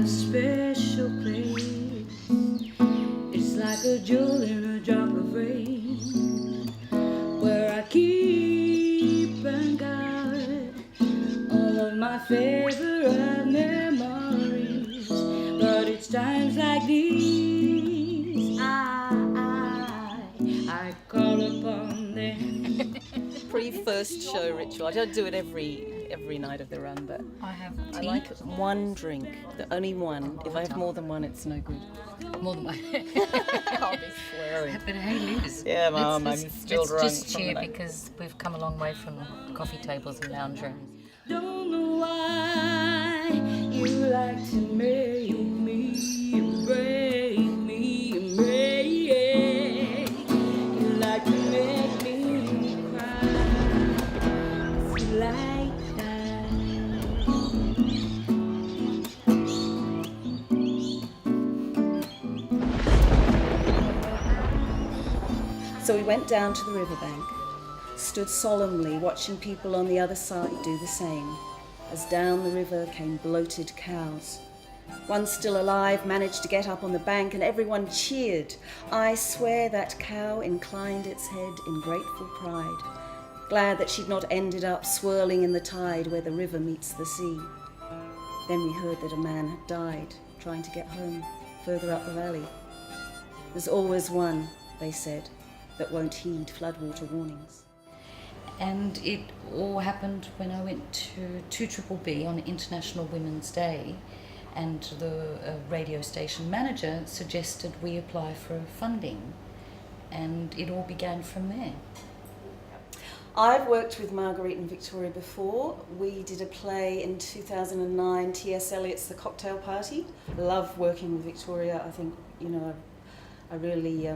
a special place. It's like a jewel in a drop of rain, where I keep and guard all of my favorite memories. But it's times like these I call upon them. Pre-first show ritual. I don't do it every night of the run, but I like one drink, the only one. If I have more than one, it's no good. more than one. I'll be swearing. But hey, Liz. Yeah, Mum, I'm still drunk. Let's just cheer because we've come a long way from coffee tables and lounge rooms. Don't know why you like to make me break me, break. You like to make me cry. It's like that. So we went down to the riverbank, stood solemnly watching people on the other side do the same, as down the river came bloated cows. One still alive managed to get up on the bank and everyone cheered. I swear that cow inclined its head in grateful pride, glad that she'd not ended up swirling in the tide where the river meets the sea. Then we heard that a man had died trying to get home further up the valley. There's always one, they said, that won't heed floodwater warnings. And it all happened when I went to 2BBB on International Women's Day, and the radio station manager suggested we apply for funding, and it all began from there. I've worked with Marguerite and Victoria before. We did a play in 2009, T.S. Eliot's The Cocktail Party. Love working with Victoria. I think, I really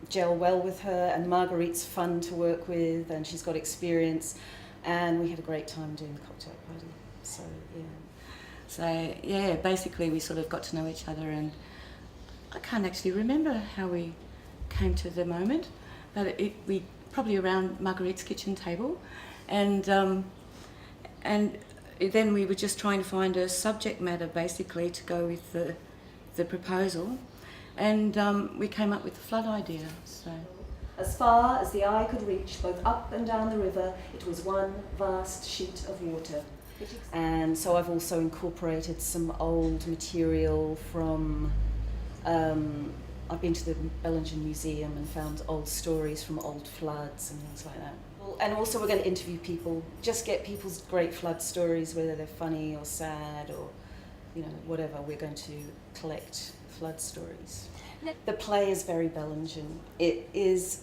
gel well with her, and Marguerite's fun to work with, and she's got experience, and we had a great time doing The Cocktail Party. So basically we sort of got to know each other, and I can't actually remember how we came to the moment, but we probably around Marguerite's kitchen table, and then we were just trying to find a subject matter basically to go with the proposal, and we came up with the flood idea. So, as far as the eye could reach, both up and down the river, it was one vast sheet of water. And so I've also incorporated some old material from, I've been to the Bellingen Museum and found old stories from old floods and things like that. And also we're going to interview people, just get people's great flood stories, whether they're funny or sad or, whatever. We're going to collect flood stories. The play is very Bellingen. It is,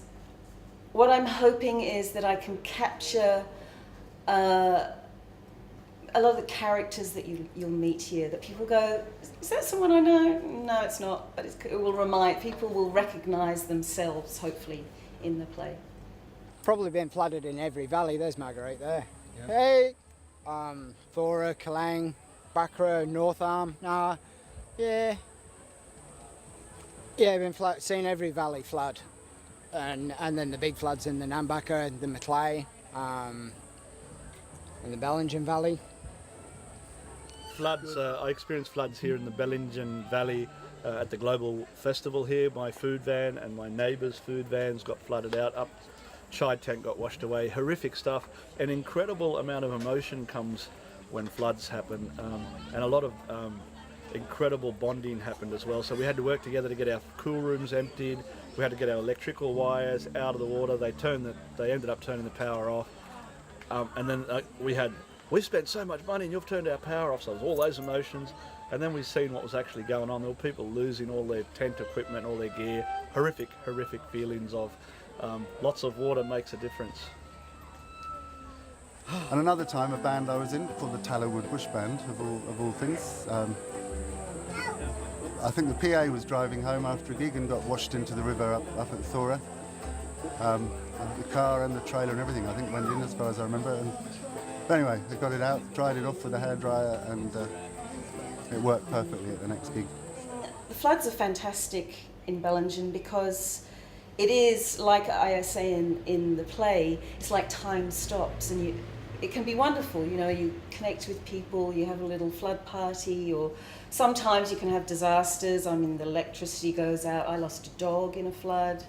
what I'm hoping is that I can capture a lot of the characters that you'll meet here, that people go, is that someone I know? No, it's not, but it will people will recognise themselves, hopefully, in the play. Probably been flooded in every valley. There's Marguerite there. Yeah. Hey! Thora, Kalang, Bakra, North Arm, yeah. Yeah, been seen every valley flood. And then the big floods in the Nambucca, the Maclay, and the Bellingen Valley. Floods, I experienced floods here in the Bellingen Valley at the Global Festival here. My food van and my neighbour's food vans got flooded out, chai tank got washed away, horrific stuff. An incredible amount of emotion comes when floods happen, and a lot of incredible bonding happened as well. So we had to work together to get our cool rooms emptied, we had to get our electrical wires out of the water, they ended up turning the power off, and then we spent so much money and you've turned our power off, so there's all those emotions. And then we've seen what was actually going on. There were people losing all their tent equipment, all their gear. Horrific feelings of lots of water makes a difference. And another time, a band I was in called the Tallowood Bush Band, of all things. I think the PA was driving home after a gig and got washed into the river up at Thora. The car and the trailer and everything, I think, went in as far as I remember. But anyway, they got it out, dried it off with a hairdryer, and it worked perfectly at the next gig. The floods are fantastic in Bellingen because it is, like I say in the play, it's like time stops, and it can be wonderful. You know, you connect with people, you have a little flood party, or sometimes you can have disasters. I mean, the electricity goes out. I lost a dog in a flood.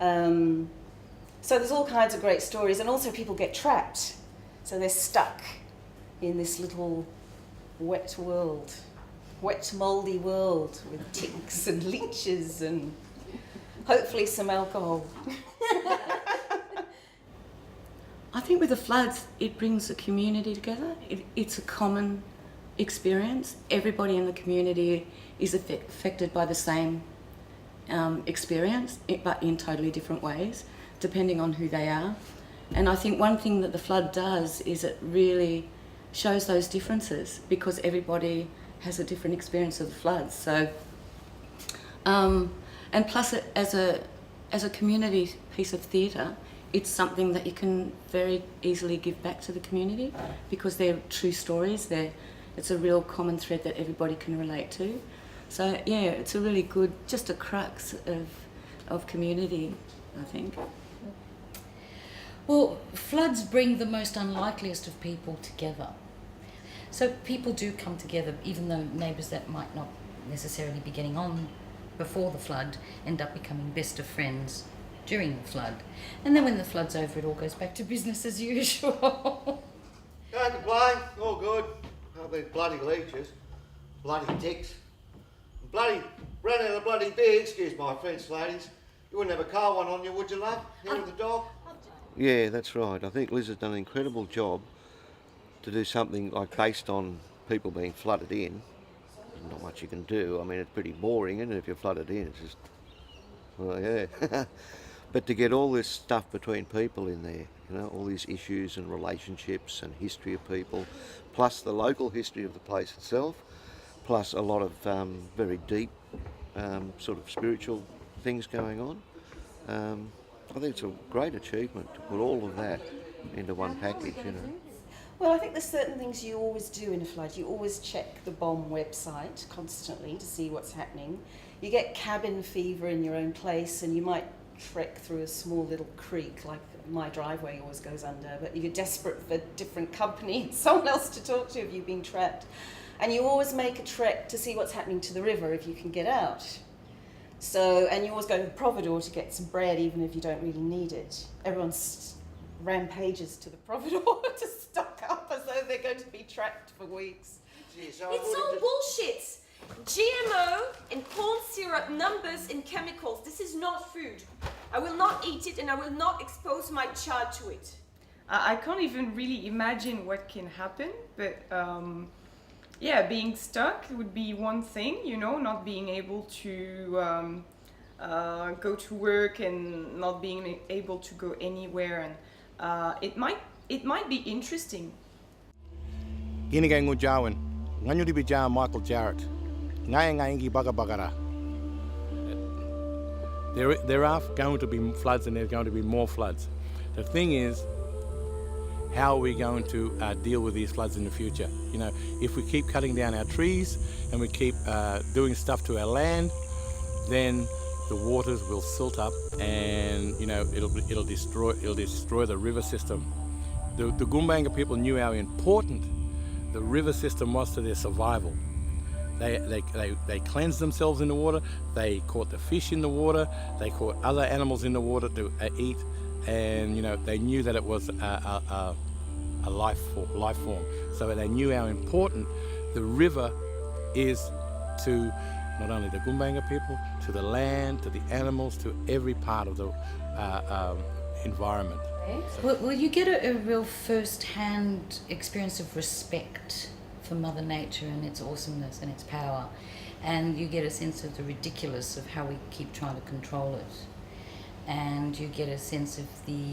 So there's all kinds of great stories, and also people get trapped. So they're stuck in this little wet world, wet, mouldy world with ticks and leeches and hopefully some alcohol. I think with the floods, it brings the community together. It's a common experience. Everybody in the community is affected by the same experience, but in totally different ways, depending on who they are. And I think one thing that the flood does is it really shows those differences, because everybody has a different experience of the floods. So, and plus, as a community piece of theatre, it's something that you can very easily give back to the community, because they're true stories. It's a real common thread that everybody can relate to. So yeah, it's a really good, just a crux of community, I think. Well, floods bring the most unlikeliest of people together. So people do come together, even though neighbours that might not necessarily be getting on before the flood end up becoming best of friends during the flood. And then when the flood's over, it all goes back to business as usual. Can't complain, all good. I've been bloody leeches, bloody ticks, bloody ran out of bloody beer, excuse my French ladies. You wouldn't have a car one on you, would you, love? Here with the dog? Yeah, that's right. I think Liz has done an incredible job to do something like based on people being flooded in. There's not much you can do. I mean, it's pretty boring, isn't it, if you're flooded in? It's just, well, yeah. But to get all this stuff between people in there, you know, all these issues and relationships and history of people, plus the local history of the place itself, plus a lot of very deep sort of spiritual things going on. I think it's a great achievement to put all of that into one package, you know. Well, I think there's certain things you always do in a flood. You always check the BOM website constantly to see what's happening. You get cabin fever in your own place, and you might trek through a small little creek, like my driveway always goes under, but you're desperate for different company and someone else to talk to if you've been trapped. And you always make a trek to see what's happening to the river if you can get out. So, and you always go to the Providore to get some bread, even if you don't really need it. Everyone rampages to the Providore to stock up as though they're going to be trapped for weeks. It's all bullshit. GMO and corn syrup, numbers and chemicals. This is not food. I will not eat it, and I will not expose my child to it. I can't even really imagine what can happen, but yeah, being stuck would be one thing, you know, not being able to go to work and not being able to go anywhere, and it might be interesting. Ginigang Ujawan, Nganyudi Bija Michael Jarrett, Ngayangi Bagabagara. There are going to be floods, and there's going to be more floods. The thing is, how are we going to deal with these floods in the future? You know, if we keep cutting down our trees and we keep doing stuff to our land, then the waters will silt up, and you know it'll destroy the river system. The Gumbaynggirr people knew how important the river system was to their survival. They cleansed themselves in the water. They caught the fish in the water. They caught other animals in the water to eat, and you know they knew that it was a life form. So they knew how important the river is to not only the Gumbaynggirr people, to the land, to the animals, to every part of the environment. Well, you get a real first-hand experience of respect for Mother Nature and its awesomeness and its power, and you get a sense of the ridiculous of how we keep trying to control it, and you get a sense of the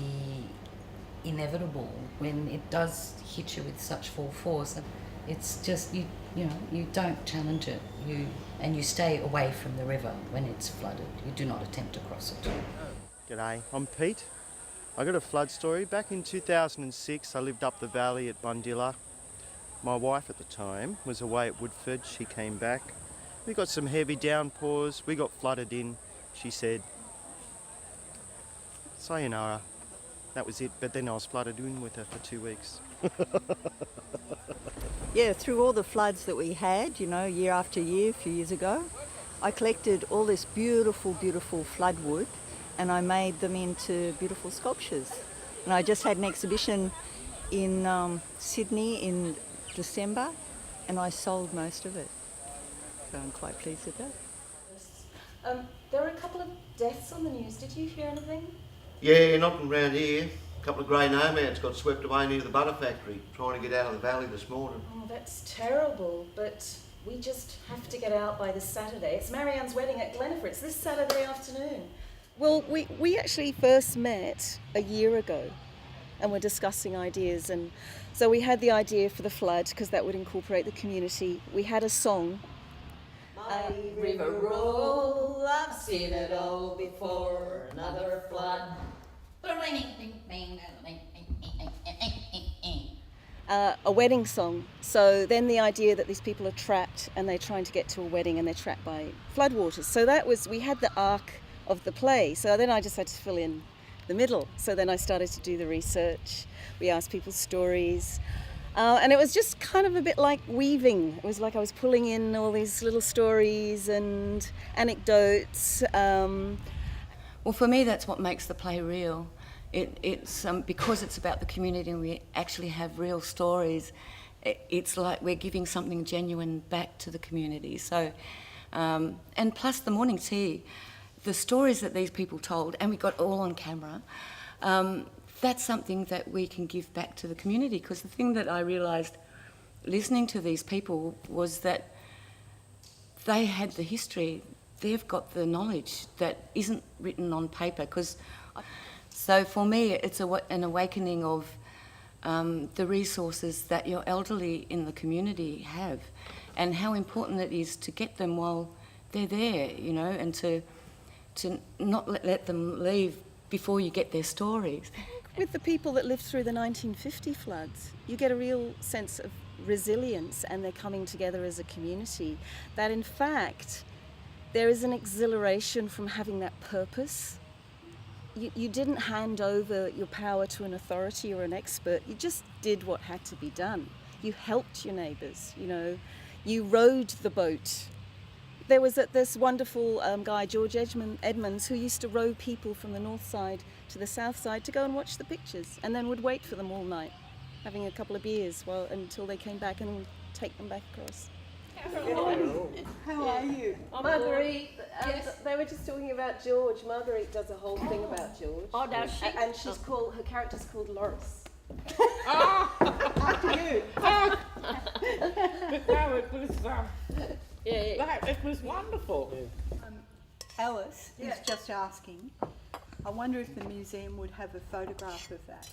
inevitable when it does hit you with such full force. It's just you know you don't challenge it, and you stay away from the river when it's flooded. You do not attempt to cross it. G'day, I'm Pete. I got a flood story. Back in 2006, I lived up the valley at Bundilla. My wife at the time was away at Woodford. She came back. We got some heavy downpours. We got flooded in. She said, "Sayonara." That was it. But then I was flooded in with her for 2 weeks. Yeah, through all the floods that we had, you know, year after year, a few years ago, I collected all this beautiful, beautiful flood wood and I made them into beautiful sculptures. And I just had an exhibition in Sydney in December and I sold most of it. So I'm quite pleased with that. There were a couple of deaths on the news. Did you hear anything? Yeah, nothing round here. A couple of grey nomads got swept away near the butter factory, trying to get out of the valley this morning. Oh, that's terrible, but we just have to get out by this Saturday. It's Marianne's wedding at Gleniffer. It's this Saturday afternoon. Well, we actually first met a year ago and we're discussing ideas. And so we had the idea for the flood because that would incorporate the community. We had a song. My river roll, I've seen it all before, another flood. A wedding song. So then the idea that these people are trapped and they're trying to get to a wedding and they're trapped by floodwaters. So that was, we had the arc of the play. So then I just had to fill in the middle. So then I started to do the research. We asked people's stories. And it was just kind of a bit like weaving. It was like I was pulling in all these little stories and anecdotes. Well, for me, that's what makes the play real. It's because it's about the community and we actually have real stories. It's like we're giving something genuine back to the community. So, and plus the morning tea, the stories that these people told, and we got all on camera. That's something that we can give back to the community, because the thing that I realised listening to these people was that they had the history, they've got the knowledge that isn't written on paper. So for me, it's an awakening of the resources that your elderly in the community have and how important it is to get them while they're there, you know, and to not let them leave before you get their stories. With the people that lived through the 1950 floods, you get a real sense of resilience and they're coming together as a community. That in fact, there is an exhilaration from having that purpose. You didn't hand over your power to an authority or an expert, you just did what had to be done. You helped your neighbours, you know, you rowed the boat. There was this wonderful guy, George Edmonds, who used to row people from the north side to the south side to go and watch the pictures, and then would wait for them all night, having a couple of beers until they came back, and then would take them back across. Hello. How are you? Marguerite, they were just talking about George. Marguerite does a whole thing about George. Oh, does she? And she's her character's called Loris. After you. It was wonderful. Alice is just asking, I wonder if the museum would have a photograph of that.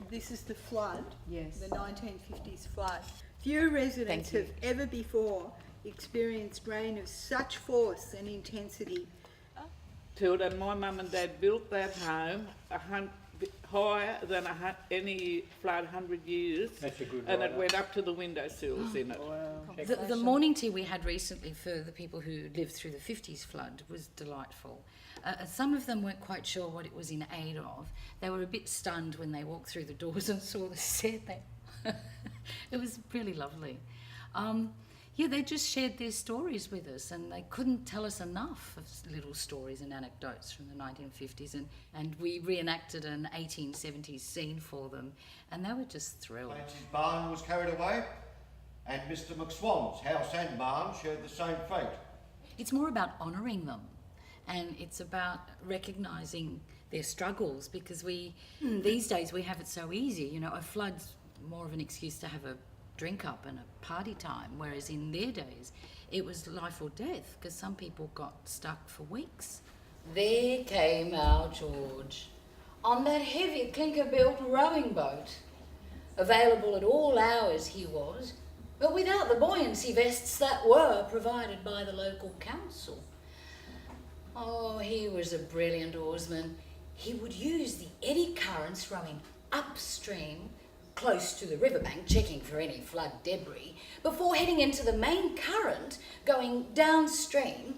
This is the flood, yes. The 1950s flood. Few residents have ever before experienced rain of such force and intensity. Tilda, my mum and dad built that home higher than any flood 100 years. That's a good and it went up to the windowsills in it. Wow. The morning tea we had recently for the people who lived through the 50s flood was delightful. Some of them weren't quite sure what it was in aid of. They were a bit stunned when they walked through the doors and saw the set. It was really lovely. They just shared their stories with us, and they couldn't tell us enough of little stories and anecdotes from the 1950s, and we reenacted an 1870s scene for them, and they were just thrilled. Clancy's barn was carried away, and Mr. McSwan's house and barn shared the same fate. It's more about honouring them, and it's about recognising their struggles, because these days we have it so easy. You know, a flood's more of an excuse to have a drink up and a party time, whereas in their days it was life or death, because some people got stuck for weeks. There came our George on that heavy clinker-built rowing boat. Available at all hours he was, but without the buoyancy vests that were provided by the local council. Oh, he was a brilliant oarsman. He would use the eddy currents rowing upstream close to the riverbank, checking for any flood debris, before heading into the main current, going downstream,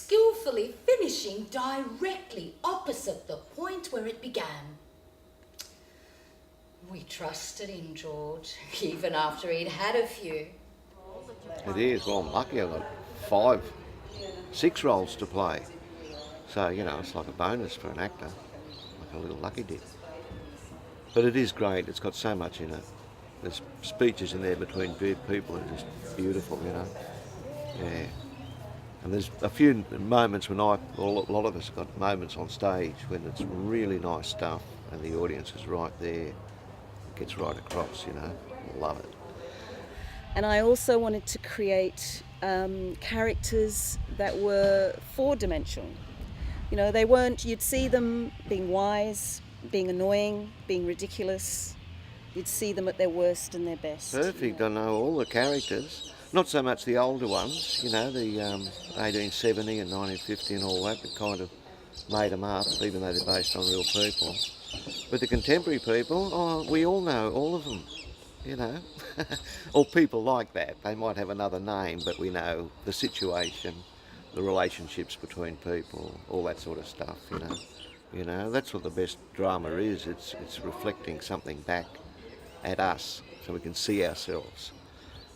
skillfully finishing directly opposite the point where it began. We trusted in George, even after he'd had a few. It is. Well, I'm lucky. I've got 5, 6 roles to play. So, you know, it's like a bonus for an actor, like a little lucky dip. But it is great. It's got so much in it. There's speeches in there between people that are just beautiful, you know. Yeah. And there's a few moments when a lot of us have got moments on stage when it's really nice stuff and the audience is right there. It gets right across, you know. Love it. And I also wanted to create characters that were 4-dimensional. You know, they weren't, you'd see them being wise, being annoying, being ridiculous. You'd see them at their worst and their best. Perfect. I know all the characters. Not so much the older ones, you know, the 1870 and 1950 and all that, but kind of made them up, even though they're based on real people. But the contemporary people, oh, we all know all of them, you know. Or people like that. They might have another name, but we know the situation, the relationships between people, all that sort of stuff, you know. You know, that's what the best drama is. It's reflecting something back at us so we can see ourselves.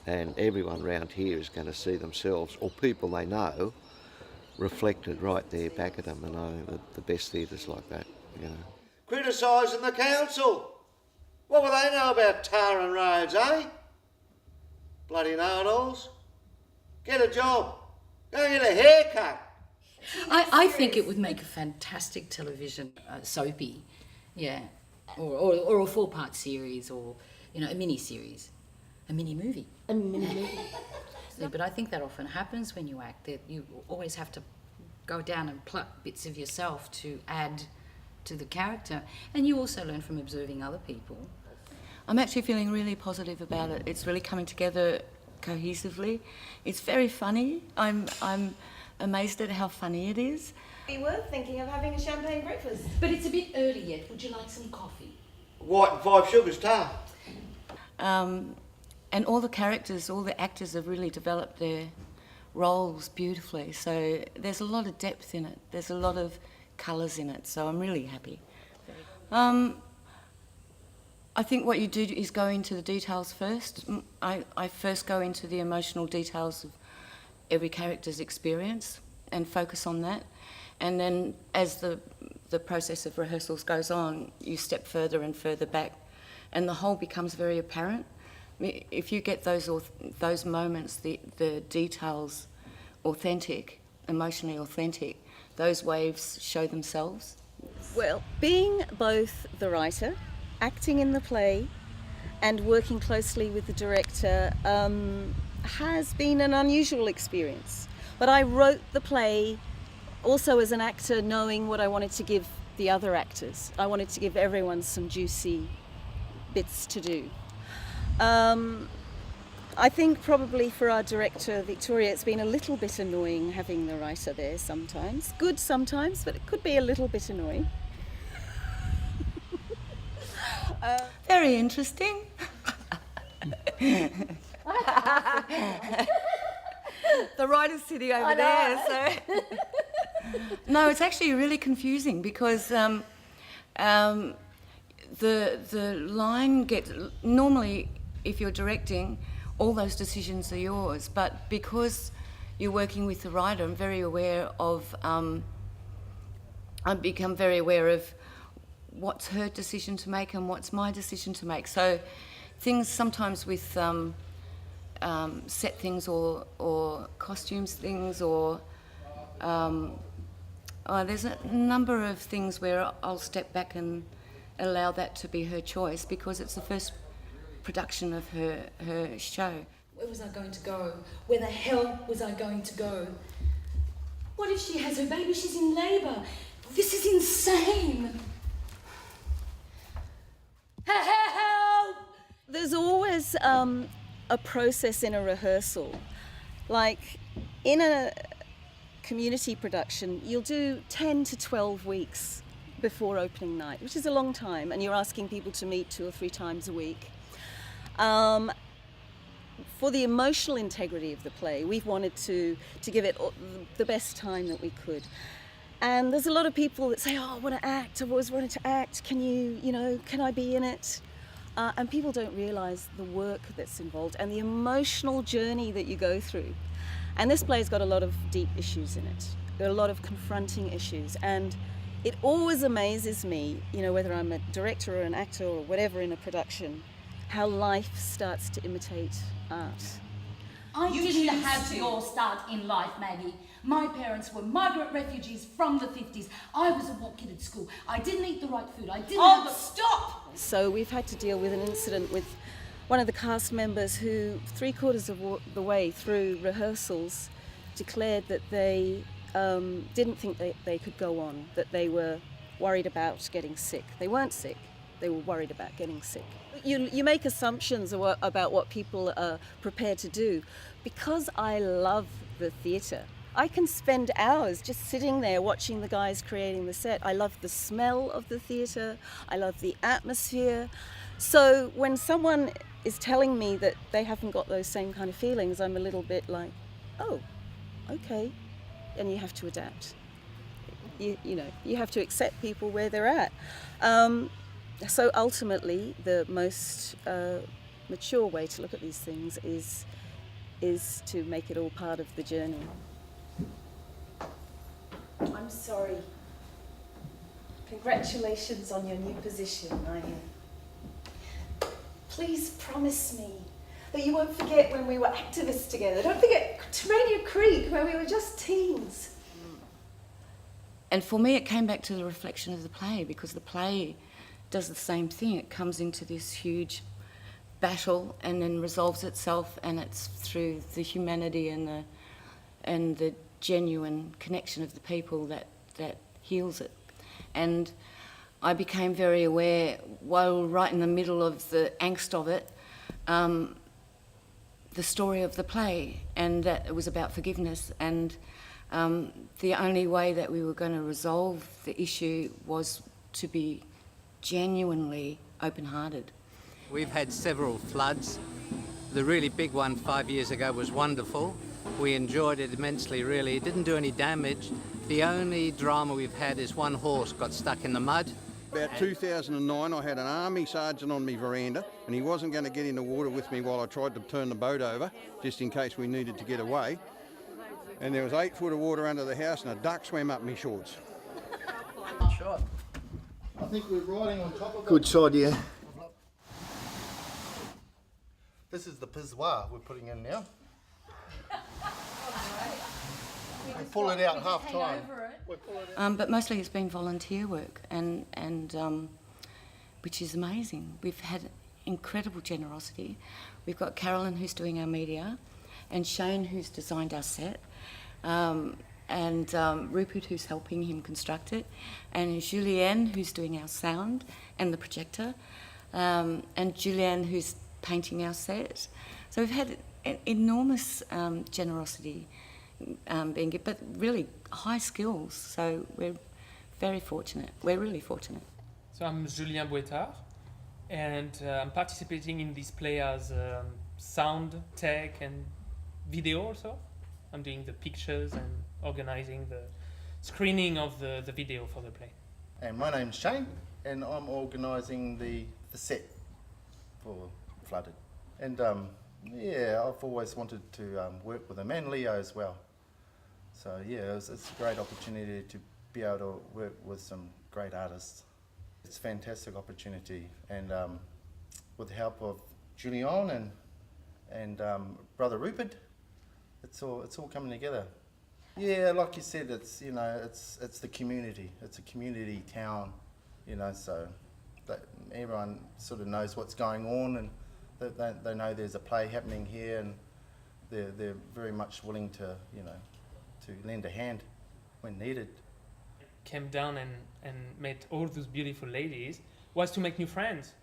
And everyone around here is going to see themselves, or people they know, reflected right there back at them. And I think that the best theatre's like that, you know. Criticising the council. What would they know about tarring roads, eh? Bloody know-it-alls. Get a job. Go get a haircut. I think it would make a fantastic television soapy, yeah, or a 4-part series, or, you know, a mini-series, a mini-movie. A mini-movie. Yeah, but I think that often happens when you act, that you always have to go down and pluck bits of yourself to add to the character, and you also learn from observing other people. I'm actually feeling really positive about it. It's really coming together cohesively. It's very funny. I'm amazed at how funny it is. We were thinking of having a champagne breakfast. But it's a bit early yet. Would you like some coffee? White and 5 sugars, tar. And all the characters, all the actors have really developed their roles beautifully. So there's a lot of depth in it. There's a lot of colours in it. So I'm really happy. I think what you do is go into the details first. I first go into the emotional details of every character's experience and focus on that. And then as the process of rehearsals goes on, you step further and further back, and the whole becomes very apparent. If you get those moments, the details authentic, emotionally authentic, those waves show themselves. Well, being both the writer, acting in the play, and working closely with the director has been an unusual experience. But I wrote the play also as an actor, knowing what I wanted to give the other actors. I wanted to give everyone some juicy bits to do. I think probably for our director, Victoria, it's been a little bit annoying having the writer there sometimes. Good sometimes, but it could be a little bit annoying. Very interesting. The writer's sitting over there, so... No, it's actually really confusing because the line gets... Normally, if you're directing, all those decisions are yours, but because you're working with the writer, I'm very aware of... I've become very aware of what's her decision to make and what's my decision to make. So things sometimes with set things or costumes things or there's a number of things where I'll step back and allow that to be her choice because it's the first production of her show. Where was I going to go? Where the hell was I going to go? What if she has her baby? She's in labour. This is insane. Help! There's always a process in a rehearsal. Like in a community production, you'll do 10 to 12 weeks before opening night, which is a long time, and you're asking people to meet 2 or 3 times a week. for the emotional integrity of the play, we've wanted to give it the best time that we could. And there's a lot of people that say, oh, I want to act, I've always wanted to act, can can I be in it? And people don't realize the work that's involved and the emotional journey that you go through. And this play's got a lot of deep issues in it. There are a lot of confronting issues. And it always amazes me, whether I'm a director or an actor or whatever in a production, how life starts to imitate art. I didn't have your start in life, Maggie. My parents were migrant refugees from the 50s. I was a walk kid at school. I didn't eat the right food. I didn't have stop! So we've had to deal with an incident with one of the cast members who, 3/4 of the way through rehearsals, declared that they didn't think they could go on, that they were worried about getting sick. They weren't sick, they were worried about getting sick. You make assumptions about what people are prepared to do. Because I love the theatre, I can spend hours just sitting there watching the guys creating the set. I love the smell of the theatre, I love the atmosphere. So when someone is telling me that they haven't got those same kind of feelings, I'm a little bit like, oh, okay. And you have to adapt. You have to accept people where they're at. So ultimately, the most mature way to look at these things is to make it all part of the journey. I'm sorry. Congratulations on your new position, Please promise me that you won't forget when we were activists together. Don't forget Terania Creek, where we were just teens. And for me, it came back to the reflection of the play, because the play does the same thing. It comes into this huge battle and then resolves itself, and it's through the humanity and the genuine connection of the people that heals it. And I became very aware, while right in the middle of the angst of it, the story of the play, and that it was about forgiveness. And the only way that we were going to resolve the issue was to be genuinely open-hearted. We've had several floods. The really big one 5 years ago was wonderful. We enjoyed it immensely, really. It didn't do any damage. The only drama we've had is one horse got stuck in the mud. About 2009, I had an army sergeant on my veranda, and he wasn't going to get in the water with me while I tried to turn the boat over, just in case we needed to get away. And there was 8 foot of water under the house, and a duck swam up my shorts. Shot. I think we're riding on top of it. Good shot, yeah. This is the pissoir we're putting in now. We pull it out half time. But mostly it's been volunteer work, and which is amazing. We've had incredible generosity. We've got Carolyn, who's doing our media, and Shane, who's designed our set, and Rupert, who's helping him construct it, and Julianne, who's doing our sound and the projector, and Julianne, who's painting our set. So we've had enormous generosity being given, but really high skills. So we're very fortunate. We're really fortunate. So I'm Julien Bouettard, and I'm participating in this play as sound, tech, and video also. I'm doing the pictures and organizing the screening of the video for the play. And my name's Shane, and I'm organising the set for Flooded. And yeah, I've always wanted to work with them, and Leo as well. So yeah, it's a great opportunity to be able to work with some great artists. It's a fantastic opportunity, and with the help of Julian and brother Rupert, it's all coming together. Yeah, like you said, it's it's the community. It's a community town, so that everyone sort of knows what's going on, and they know there's a play happening here, and they're very much willing to to lend a hand when needed. Came down and met all those beautiful ladies was to make new friends,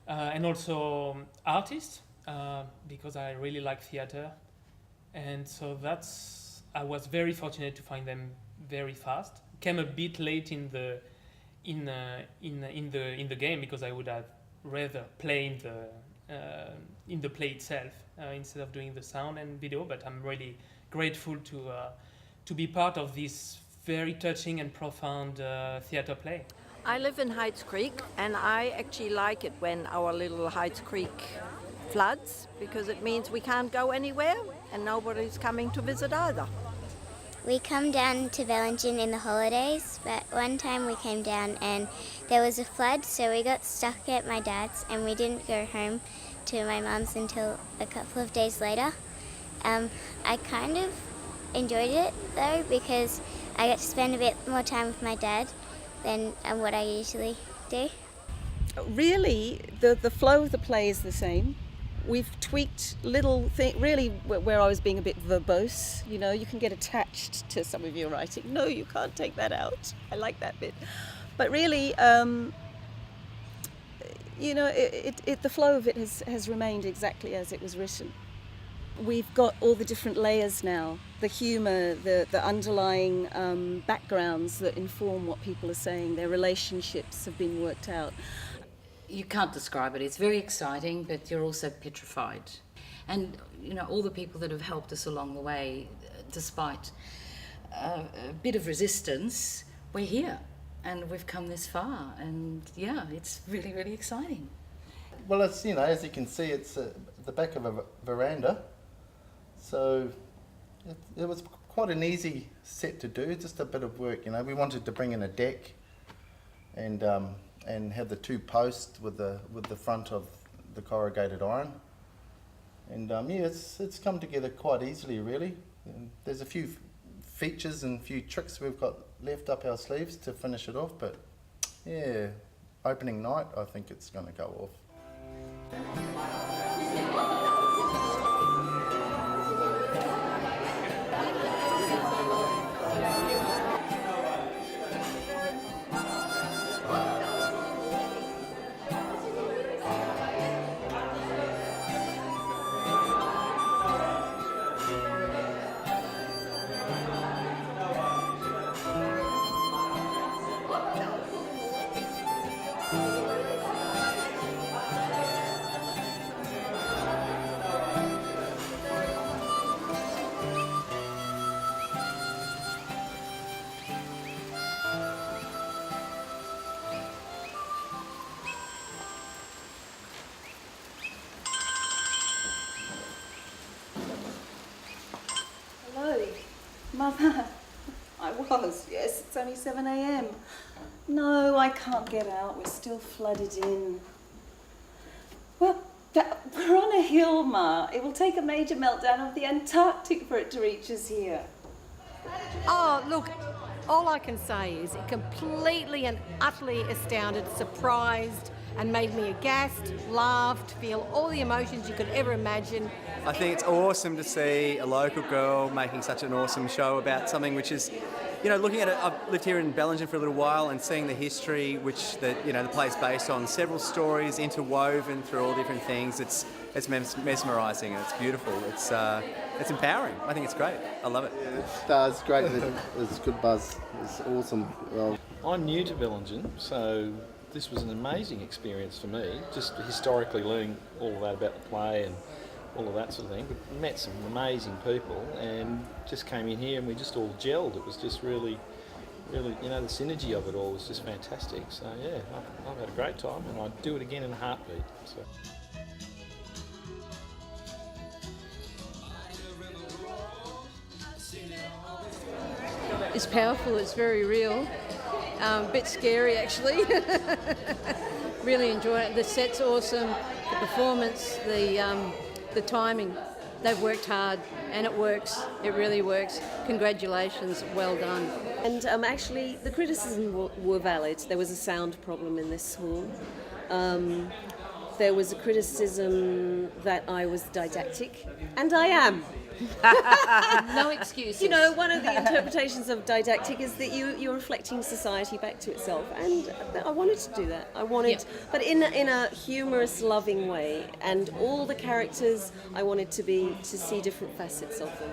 and also artists, because I really like theater, and so I was very fortunate to find them very fast. Came a bit late in the game, because I would have rather played in the play itself instead of doing the sound and video. But I'm really grateful to be part of this very touching and profound theatre play. I live in Heights Creek, and I actually like it when our little Heights Creek floods, because it means we can't go anywhere and nobody's coming to visit either. We come down to Bellingen in the holidays, but one time we came down and there was a flood, so we got stuck at my dad's and we didn't go home to my mum's until a couple of days later. I kind of enjoyed it though, because I got to spend a bit more time with my dad than what I usually do. Really, the flow of the play is the same. We've tweaked little things, really, where I was being a bit verbose. You know, you can get attached to some of your writing. No, you can't take that out. I like that bit. But really, you know, the flow of it has remained exactly as it was written. We've got all the different layers now, the humour, the underlying backgrounds that inform what people are saying. Their relationships have been worked out. You can't describe it. It's very exciting, but you're also petrified. And, you know, all the people that have helped us along the way, despite a bit of resistance, we're here and we've come this far. And, yeah, it's really, really exciting. Well, it's, you know, as you can see, it's the back of a veranda. So it was quite an easy set to do, just a bit of work, you know. We wanted to bring in a deck and have the two posts with the front of the corrugated iron. And yeah, it's come together quite easily, really. And there's a few features and a few tricks we've got left up our sleeves to finish it off, but yeah, opening night, I think it's going to go off. Mother, I was, yes, it's only 7 a.m. No, I can't get out, we're still flooded in. Well, we're on a hill, Ma. It will take a major meltdown of the Antarctic for it to reach us here. Oh, look, all I can say is it completely and utterly astounded, surprised, and made me aghast, laughed, feel all the emotions you could ever imagine. I think it's awesome to see a local girl making such an awesome show about something which is, you know, looking at it. I've lived here in Bellingen for a little while and seeing the history which the play's based on, several stories interwoven through all different things. It's mesmerising and it's beautiful. It's empowering. I think it's great. I love it. It's great. It's good buzz. It's awesome. Well, I'm new to Bellingen, so this was an amazing experience for me, just historically learning all of that about the play and all of that sort of thing. But met some amazing people and just came in here and we just all gelled. It was just really, really, you know, the synergy of it all was just fantastic. So yeah, I've had a great time and I'd do it again in a heartbeat. So. It's powerful, it's very real. A bit scary actually. Really enjoy it. The set's awesome, the performance, the timing. They've worked hard and it works. It really works. Congratulations, well done. And actually, the criticisms were valid. There was a sound problem in this hall. There was a criticism that I was didactic, and I am. No excuses. You know, one of the interpretations of didactic is that you're reflecting society back to itself, and I wanted to do that. I wanted, but in a humorous, loving way, and all the characters I wanted to see different facets of them.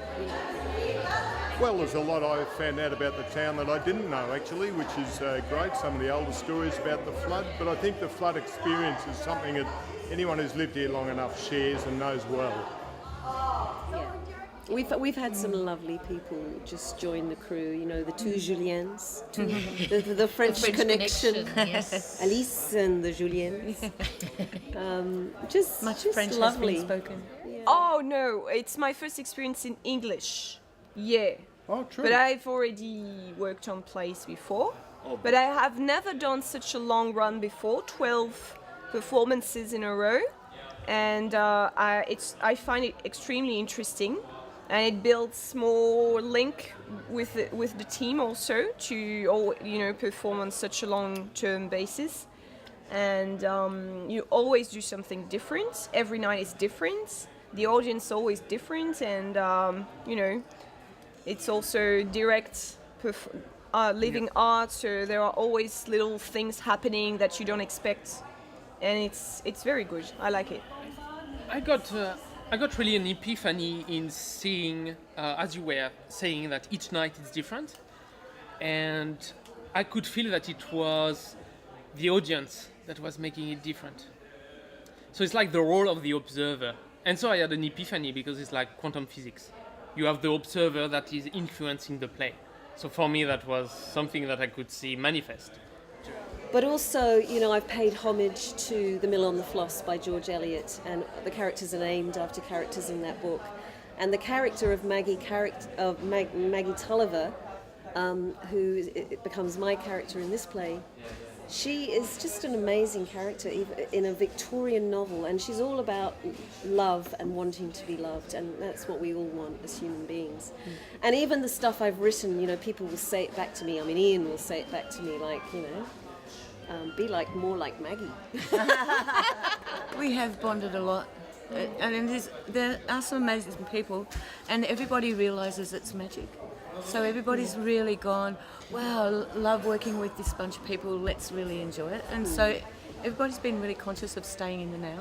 Well, there's a lot I found out about the town that I didn't know actually, which is great. Some of the older stories about the flood, but I think the flood experience is something that anyone who's lived here long enough shares and knows well. We've had some lovely people just join the crew. You know, the two Juliens, the French connection. Yes. Alice and the Juliens. Just French lovely. has been spoken. Oh no, it's my first experience in English. Yeah. Oh, true. But I've already worked on plays before. But I have never done such a long run before, 12 performances in a row. And I find it extremely interesting. And it builds more link with the team also to perform on such a long-term basis. And you always do something different. Every night is different. The audience is always different, and it's also direct living art. So there are always little things happening that you don't expect, and it's very good. I like it. I got really an epiphany in seeing, as you were saying, that each night is different, and I could feel that it was the audience that was making it different. So it's like the role of the observer, and so I had an epiphany because it's like quantum physics. You have the observer that is influencing the play. So for me, that was something that I could see manifest. But also, you know, I've paid homage to The Mill on the Floss by George Eliot, and the characters are named after characters in that book. And the character of Maggie Tulliver, who becomes my character in this play, she is just an amazing character in a Victorian novel, and she's all about love and wanting to be loved, and that's what we all want as human beings. And even the stuff I've written, you know, people will say it back to me. I mean, Ian will say it back to me, like, you know, be more like Maggie. We have bonded a lot, and there are some amazing people, and everybody realises it's magic. So everybody's really gone, wow, love working with this bunch of people, let's really enjoy it. And so everybody's been really conscious of staying in the now.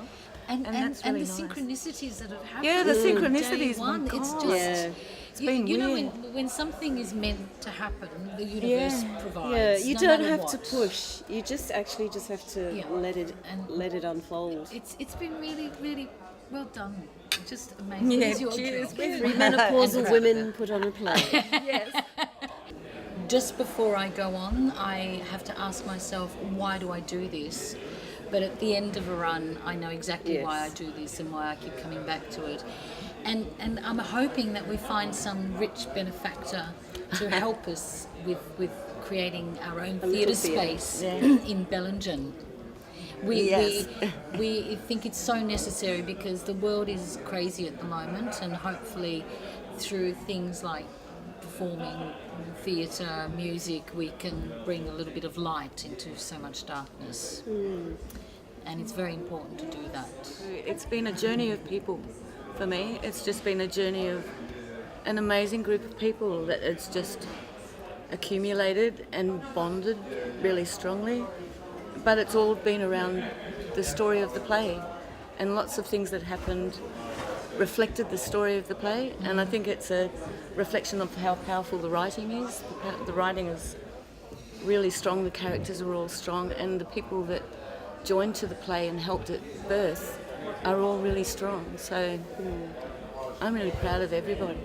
And that's the really nice. synchronicities that have happened. Yeah, the from synchronicities, day one. my It's God. just, Yeah. It's been you know, weird. when something is meant to happen, the universe provides. Yeah, you no don't matter have what. to push. You just have to let it unfold. It's been really, really well done. Just amazing. Yeah, It's your cheers. job. Premenopausal women put on a play. Yes. Just before I go on, I have to ask myself, why do I do this? But at the end of a run, I know exactly why I do this and why I keep coming back to it. And I'm hoping that we find some rich benefactor to help us with creating our own theatre space in Bellingen. We think it's so necessary because the world is crazy at the moment, and hopefully through things like performing, theatre, music, we can bring a little bit of light into so much darkness. And it's very important to do that. It's been a journey of people for me. It's just been a journey of an amazing group of people that it's just accumulated and bonded really strongly. But it's all been around the story of the play, and lots of things that happened reflected the story of the play, and I think it's a reflection of how powerful the writing is. The writing is really strong, the characters are all strong, and the people that joined to the play and helped it birth are all really strong. So I'm really proud of everybody.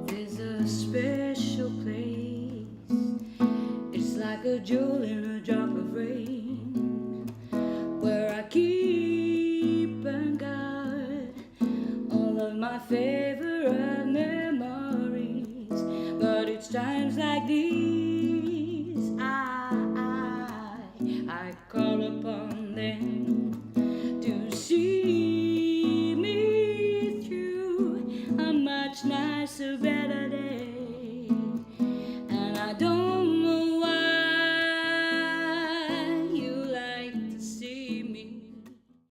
There's a special place. It's like a jewel in a drop of rain, where I keep and guard all of my favorite memories. But it's times like these